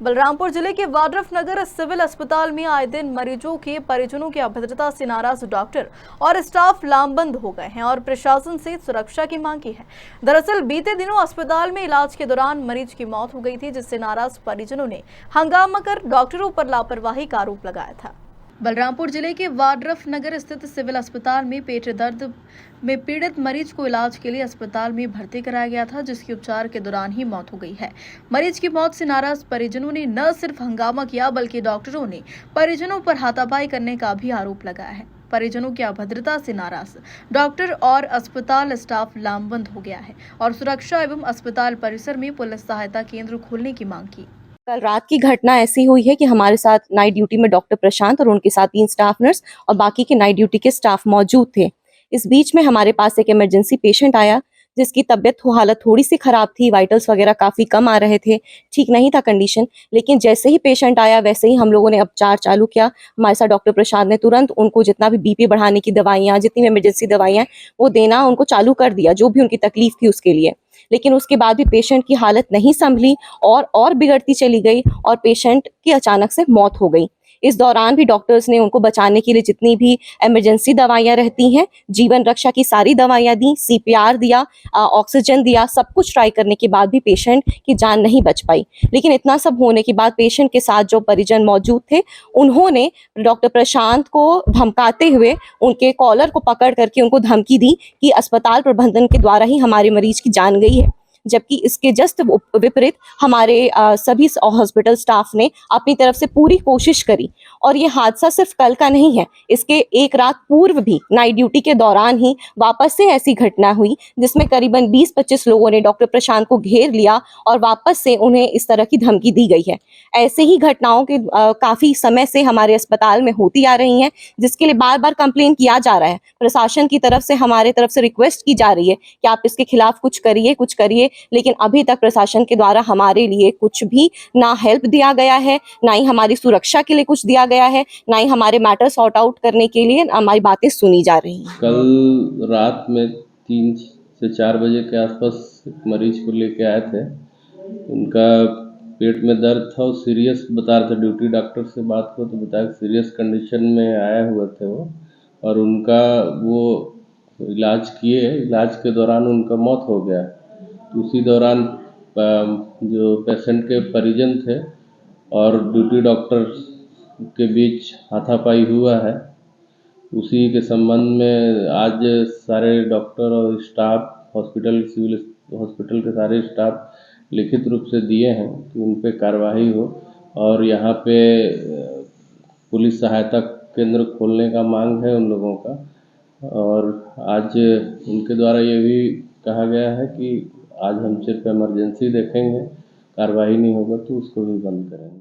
बलरामपुर जिले के वाड्रफनगर सिविल अस्पताल में आए दिन मरीजों के परिजनों की अभद्रता से नाराज डॉक्टर और स्टाफ लामबंद हो गए हैं और प्रशासन से सुरक्षा की मांग की है। दरअसल बीते दिनों अस्पताल में इलाज के दौरान मरीज की मौत हो गई थी, जिससे नाराज परिजनों ने हंगामा कर डॉक्टरों पर लापरवाही का आरोप लगाया था। बलरामपुर जिले के वाड्रफनगर स्थित सिविल अस्पताल में पेट दर्द में पीड़ित मरीज को इलाज के लिए अस्पताल में भर्ती कराया गया था, जिसकी उपचार के दौरान ही मौत हो गई है। मरीज की मौत से नाराज परिजनों ने न सिर्फ हंगामा किया, बल्कि डॉक्टरों ने परिजनों पर हाथापाई करने का भी आरोप लगाया है। परिजनों की अभद्रता से नाराज डॉक्टर और अस्पताल स्टाफ लामबंद हो गया है और सुरक्षा एवं अस्पताल परिसर में पुलिस सहायता केंद्र खोलने की मांग की। कल रात की घटना ऐसी हुई है कि हमारे साथ नाइट ड्यूटी में डॉक्टर प्रशांत और उनके साथ 3 स्टाफ नर्स और बाकी के नाइट ड्यूटी के स्टाफ मौजूद थे। इस बीच में हमारे पास एक इमरजेंसी पेशेंट आया, जिसकी तबीयत हालत थोड़ी सी खराब थी, वाइटल्स वगैरह काफी कम आ रहे थे, ठीक नहीं था कंडीशन। लेकिन जैसे ही पेशेंट आया वैसे ही हम लोगों ने उपचार चालू किया। हमारे साथ डॉक्टर प्रशांत ने तुरंत उनको जितना भी बीपी बढ़ाने की दवाइयाँ, जितनी भी इमरजेंसी दवाइयाँ वो देना उनको चालू कर दिया, जो भी उनकी तकलीफ थी उसके लिए। लेकिन उसके बाद भी पेशेंट की हालत नहीं संभली और बिगड़ती चली गई और पेशेंट की अचानक से मौत हो गई। इस दौरान भी डॉक्टर्स ने उनको बचाने के लिए जितनी भी इमरजेंसी दवाइयां रहती हैं, जीवन रक्षा की सारी दवाइयां दी, सीपीआर दिया, ऑक्सीजन दिया, सब कुछ ट्राई करने के बाद भी पेशेंट की जान नहीं बच पाई। लेकिन इतना सब होने के बाद पेशेंट के साथ जो परिजन मौजूद थे, उन्होंने डॉक्टर प्रशांत को धमकाते हुए उनके कॉलर को पकड़ करके उनको धमकी दी कि अस्पताल प्रबंधन के द्वारा ही हमारे मरीज की जान गई है। जबकि इसके जस्ट विपरीत हमारे सभी हॉस्पिटल स्टाफ ने अपनी तरफ से पूरी कोशिश करी। और ये हादसा सिर्फ कल का नहीं है, इसके एक रात पूर्व भी नाइट ड्यूटी के दौरान ही वापस से ऐसी घटना हुई, जिसमें करीबन 20-25 लोगों ने डॉक्टर प्रशांत को घेर लिया और वापस से उन्हें इस तरह की धमकी दी गई है। ऐसे ही घटनाओं के काफी समय से हमारे अस्पताल में होती आ रही हैं, जिसके लिए बार बार कंप्लेन किया जा रहा है। प्रशासन की तरफ से हमारे तरफ से रिक्वेस्ट की जा रही है कि आप इसके खिलाफ कुछ करिए, लेकिन अभी तक प्रशासन के द्वारा हमारे लिए कुछ भी ना हेल्प दिया गया है, ना ही हमारी सुरक्षा के लिए कुछ दिया गया है, ना ही हमारे मैटर सॉर्ट आउट करने के लिए हमारी बातें सुनी जा रही हैं। कल रात में 3 से 4 बजे के आसपास मरीज को लेके आए थे। उनका पेट में दर्द था और सीरियस बता रहे थे। ड्यूटी डॉक्टर से बात को तो बताया सीरियस कंडीशन में आए हुए थे वो, और उनका वो इलाज किए, इलाज के दौरान उनका मौत हो गया। उसी दौरान जो पेशेंट के परिजन थे और ड्यूटी डॉक्टर के बीच हाथापाई हुआ है। उसी के संबंध में आज सारे डॉक्टर और स्टाफ सिविल हॉस्पिटल के सारे स्टाफ लिखित रूप से दिए हैं कि उन पे कार्रवाई हो और यहाँ पे पुलिस सहायता केंद्र खोलने का मांग है उन लोगों का। और आज उनके द्वारा ये भी कहा गया है कि आज हम सिर्फ इमरजेंसी देखेंगे, कार्रवाई नहीं होगा तो उसको भी बंद करेंगे।